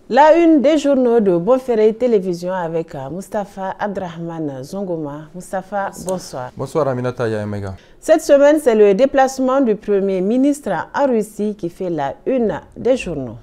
La une des journaux de Bonferré Télévision avec Mustapha Abdrahman Zongoma. Mustapha, bonsoir. Bonsoir Aminata Yaemega. Cette semaine, c'est le déplacement du Premier ministre en Russie qui fait la une des journaux.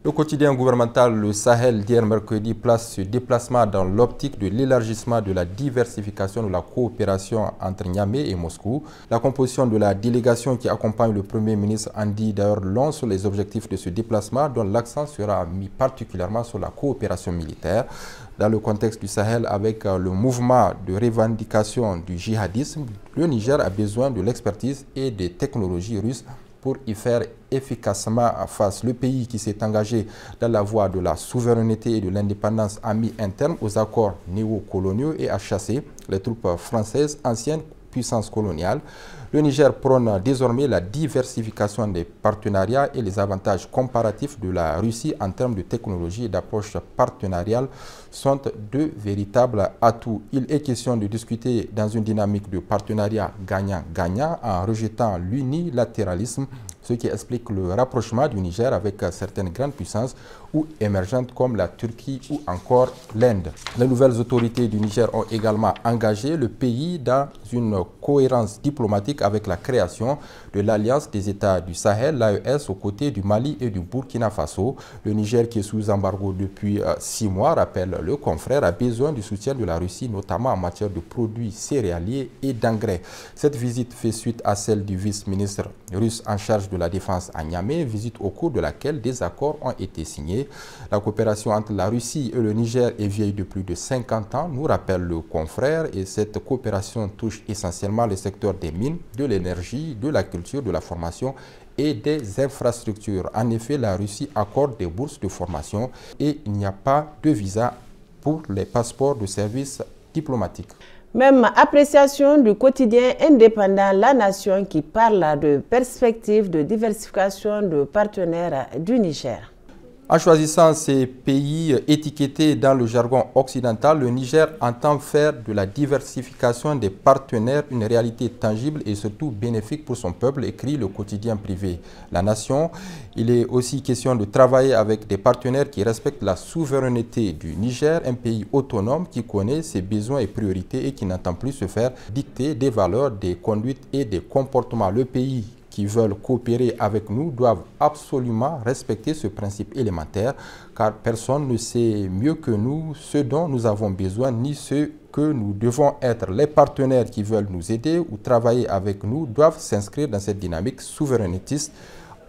Le quotidien gouvernemental Le Sahel d'hier mercredi place ce déplacement dans l'optique de l'élargissement de la diversification de la coopération entre Niamey et Moscou. La composition de la délégation qui accompagne le Premier ministre en dit d'ailleurs long sur les objectifs de ce déplacement, dont l'accent sera mis particulièrement sur la coopération militaire. Dans le contexte du Sahel, avec le mouvement de revendication du djihadisme, le Niger a besoin de l'expertise et des technologies russes pour y faire efficacement face. Le pays qui s'est engagé dans la voie de la souveraineté et de l'indépendance a mis un terme aux accords néocoloniaux et a chassé les troupes françaises, anciennes puissances coloniales. Le Niger prône désormais la diversification des partenariats et les avantages comparatifs de la Russie en termes de technologie et d'approche partenariale sont deux véritables atouts. Il est question de discuter dans une dynamique de partenariat gagnant-gagnant en rejetant l'unilatéralisme, ce qui explique le rapprochement du Niger avec certaines grandes puissances ou émergentes comme la Turquie ou encore l'Inde. Les nouvelles autorités du Niger ont également engagé le pays dans une cohérence diplomatique avec la création de l'Alliance des États du Sahel, l'AES, aux côtés du Mali et du Burkina Faso. Le Niger, qui est sous embargo depuis 6 mois, rappelle le confrère, a besoin du soutien de la Russie, notamment en matière de produits céréaliers et d'engrais. Cette visite fait suite à celle du vice-ministre russe en charge de la défense à Niamey, visite au cours de laquelle des accords ont été signés. La coopération entre la Russie et le Niger est vieille de plus de 50 ans, nous rappelle le confrère, et cette coopération touche essentiellement le secteur des mines, de l'énergie, de la culture, de la formation et des infrastructures. En effet, la Russie accorde des bourses de formation et il n'y a pas de visa pour les passeports de service diplomatique. Même appréciation du quotidien indépendant La Nation qui parle de perspectives de diversification de partenaires du Niger. En choisissant ces pays étiquetés dans le jargon occidental, le Niger entend faire de la diversification des partenaires une réalité tangible et surtout bénéfique pour son peuple, écrit le quotidien privé La Nation. Il est aussi question de travailler avec des partenaires qui respectent la souveraineté du Niger, un pays autonome qui connaît ses besoins et priorités et qui n'entend plus se faire dicter des valeurs, des conduites et des comportements. Le pays qui veulent coopérer avec nous doivent absolument respecter ce principe élémentaire, car personne ne sait mieux que nous ce dont nous avons besoin, ni ce que nous devons être. Les partenaires qui veulent nous aider ou travailler avec nous doivent s'inscrire dans cette dynamique souverainiste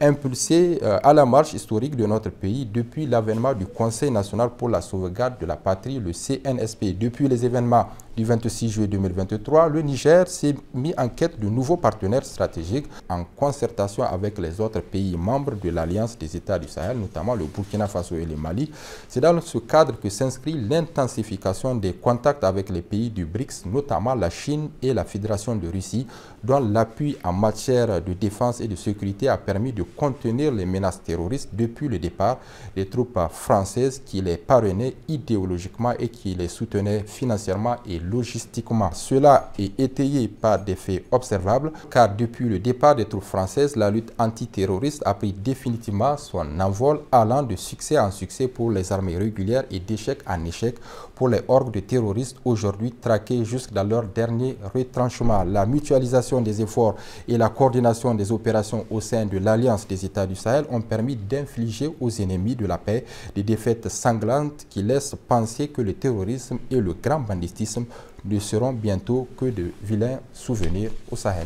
impulsée à la marche historique de notre pays depuis l'avènement du Conseil national pour la sauvegarde de la patrie, le CNSP. Depuis les événements du 26 juillet 2023, le Niger s'est mis en quête de nouveaux partenaires stratégiques en concertation avec les autres pays membres de l'Alliance des États du Sahel, notamment le Burkina Faso et le Mali. C'est dans ce cadre que s'inscrit l'intensification des contacts avec les pays du BRICS, notamment la Chine et la Fédération de Russie, dont l'appui en matière de défense et de sécurité a permis de contenir les menaces terroristes depuis le départ des troupes françaises qui les parrainaient idéologiquement et qui les soutenaient financièrement et logistiquement. Cela est étayé par des faits observables, car depuis le départ des troupes françaises, la lutte antiterroriste a pris définitivement son envol, allant de succès en succès pour les armées régulières et d'échec en échec pour les hordes de terroristes aujourd'hui traqués jusque dans leur dernier retranchement. La mutualisation des efforts et la coordination des opérations au sein de l'Alliance des États du Sahel ont permis d'infliger aux ennemis de la paix des défaites sanglantes qui laissent penser que le terrorisme et le grand banditisme ne seront bientôt que de vilains souvenirs au Sahel.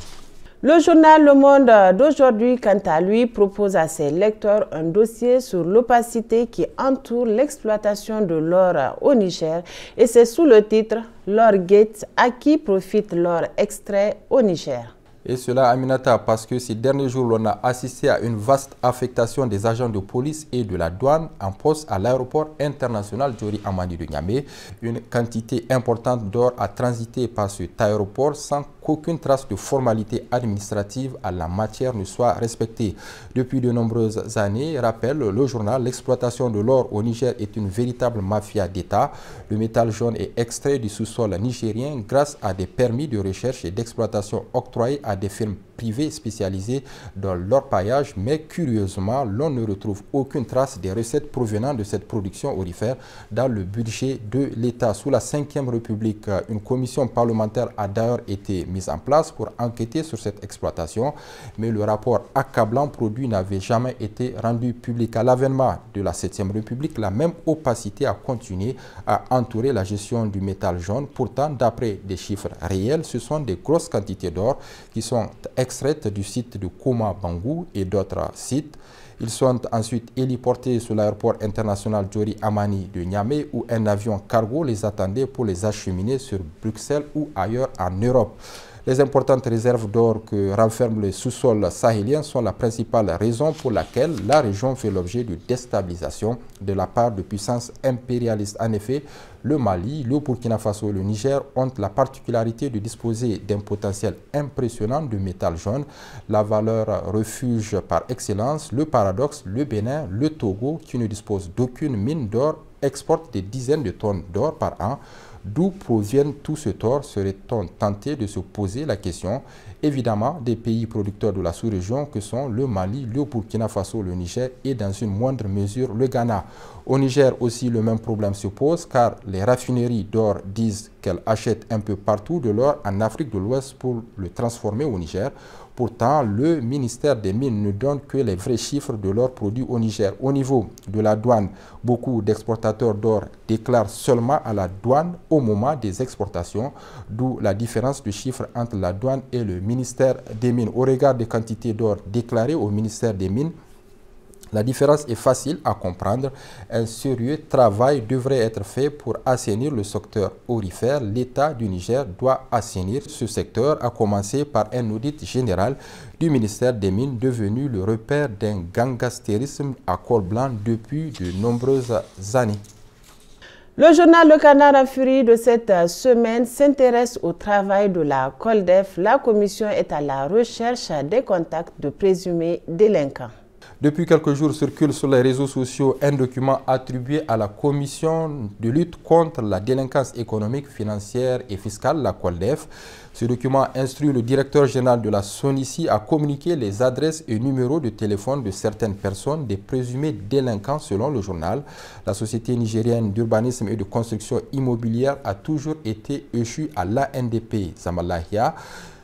Le journal Le Monde d'aujourd'hui, quant à lui, propose à ses lecteurs un dossier sur l'opacité qui entoure l'exploitation de l'or au Niger, et c'est sous le titre « L'or Gate, à qui profite l'or extrait au Niger ». Et cela, Aminata, parce que ces derniers jours, l'on a assisté à une vaste affectation des agents de police et de la douane en poste à l'aéroport international Diori Hamani de Niamey. Une quantité importante d'or a transité par cet aéroport sans qu'aucune trace de formalité administrative à la matière ne soit respectée. Depuis de nombreuses années, rappelle le journal, l'exploitation de l'or au Niger est une véritable mafia d'État. Le métal jaune est extrait du sous-sol nigérien grâce à des permis de recherche et d'exploitation octroyés à des firmes privés spécialisés dans l'orpaillage, mais curieusement, l'on ne retrouve aucune trace des recettes provenant de cette production aurifère dans le budget de l'État. Sous la Ve République, une commission parlementaire a d'ailleurs été mise en place pour enquêter sur cette exploitation, mais le rapport accablant produit n'avait jamais été rendu public. À l'avènement de la Ve République, la même opacité a continué à entourer la gestion du métal jaune. Pourtant, d'après des chiffres réels, ce sont des grosses quantités d'or qui sont extraites du site de Koma Bangou et d'autres sites. Ils sont ensuite héliportés sur l'aéroport international Diori Amani de Niamey où un avion cargo les attendait pour les acheminer sur Bruxelles ou ailleurs en Europe. Les importantes réserves d'or que renferme le sous-sol sahélien sont la principale raison pour laquelle la région fait l'objet de déstabilisation de la part de puissances impérialistes. En effet, le Mali, le Burkina Faso et le Niger ont la particularité de disposer d'un potentiel impressionnant de métal jaune, la valeur refuge par excellence. Le paradoxe, le Bénin, le Togo, qui ne dispose d'aucune mine d'or, exporte des dizaines de tonnes d'or par an. D'où proviennent tout ce or? Serait-on tenté de se poser la question? Évidemment, des pays producteurs de la sous-région que sont le Mali, le Burkina Faso, le Niger et dans une moindre mesure le Ghana. Au Niger aussi, le même problème se pose car les raffineries d'or disent qu'elles achètent un peu partout de l'or en Afrique de l'Ouest pour le transformer au Niger. Pourtant, le ministère des Mines ne donne que les vrais chiffres de l'or produit au Niger. Au niveau de la douane, beaucoup d'exportateurs d'or déclarent seulement à la douane au moment des exportations, d'où la différence de chiffres entre la douane et le ministère des Mines. Au regard des quantités d'or déclarées au ministère des Mines, la différence est facile à comprendre. Un sérieux travail devrait être fait pour assainir le secteur aurifère. L'État du Niger doit assainir ce secteur, à commencer par un audit général du ministère des Mines, devenu le repère d'un gangstérisme à col blanc depuis de nombreuses années. Le journal Le Canard en Furie de cette semaine s'intéresse au travail de la COLDEF. La commission est à la recherche des contacts de présumés délinquants. Depuis quelques jours, circule sur les réseaux sociaux un document attribué à la Commission de lutte contre la délinquance économique, financière et fiscale, la COLDEF. Ce document instruit le directeur général de la SONICI à communiquer les adresses et numéros de téléphone de certaines personnes, des présumés délinquants selon le journal. La Société nigérienne d'urbanisme et de construction immobilière a toujours été échue à l'ANDP Zamalahia.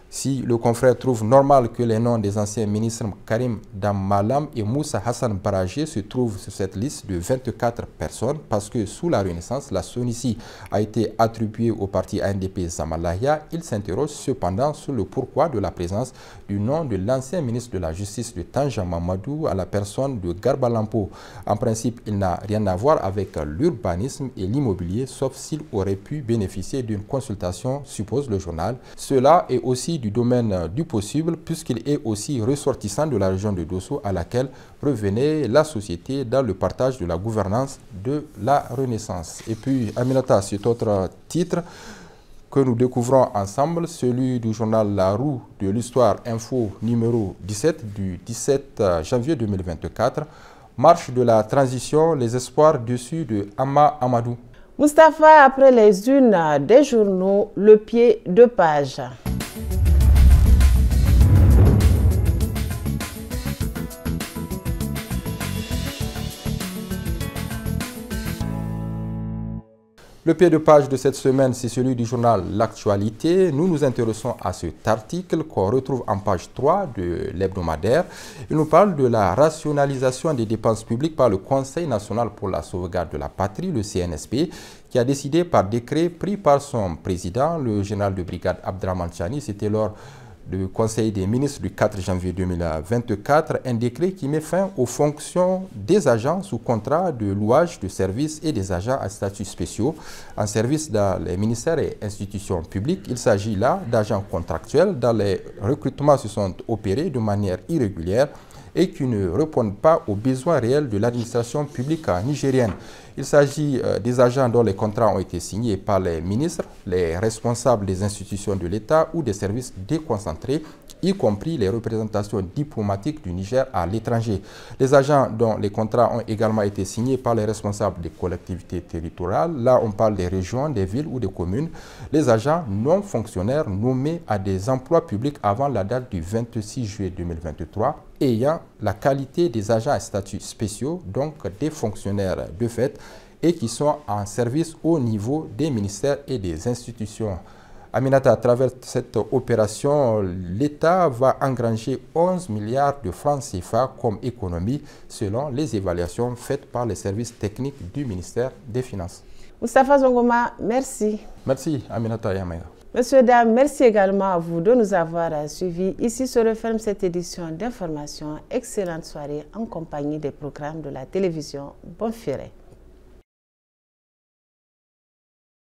Si le confrère trouve normal que les noms des anciens ministres Karim Dammalam et Moussa Hassan Barajé se trouvent sur cette liste de 24 personnes, parce que sous la Renaissance, la SONICI a été attribuée au parti ANDP Zamalahia, il s'interroge cependant sur le pourquoi de la présence du nom de l'ancien ministre de la Justice de Tanja Mamadou à la personne de Garba Lampo. En principe, il n'a rien à voir avec l'urbanisme et l'immobilier, sauf s'il aurait pu bénéficier d'une consultation, suppose le journal. Cela est aussi du domaine du possible, puisqu'il est aussi ressortissant de la région de Dosso à laquelle revenait la société dans le partage de la gouvernance de la Renaissance. Et puis, Aminata, cet autre titre que nous découvrons ensemble, celui du journal La Roue de l'Histoire Info numéro 17 du 17 janvier 2024, marche de la transition, les espoirs dessus de Amma Amadou. Mustapha, après les unes des journaux, le pied de page. Le pied de page de cette semaine, c'est celui du journal L'Actualité. Nous nous intéressons à cet article qu'on retrouve en page 3 de l'hebdomadaire. Il nous parle de la rationalisation des dépenses publiques par le Conseil national pour la sauvegarde de la patrie, le CNSP, qui a décidé par décret pris par son président, le général de brigade Abdraman Chani. C'était lors du Conseil des ministres du 4 janvier 2024, un décret qui met fin aux fonctions des agents sous contrat de louage de services et des agents à statut spéciaux en service dans les ministères et institutions publiques. Il s'agit là d'agents contractuels dont les recrutements se sont opérés de manière irrégulière et qui ne répondent pas aux besoins réels de l'administration publique nigérienne. Il s'agit des agents dont les contrats ont été signés par les ministres, les responsables des institutions de l'État ou des services déconcentrés, y compris les représentations diplomatiques du Niger à l'étranger. Les agents dont les contrats ont également été signés par les responsables des collectivités territoriales, là on parle des régions, des villes ou des communes, les agents non fonctionnaires nommés à des emplois publics avant la date du 26 juillet 2023, ayant la qualité des agents à statut spéciaux, donc des fonctionnaires de fait, et qui sont en service au niveau des ministères et des institutions. Aminata, à travers cette opération, l'État va engranger 11 milliards de francs CFA comme économie, selon les évaluations faites par les services techniques du ministère des Finances. Moustapha Zongoma, merci. Merci, Aminata Yamaya. Monsieur, dames, merci également à vous de nous avoir suivis. Ici se referme cette édition d'information. Excellente soirée en compagnie des programmes de la télévision. Bonne soirée.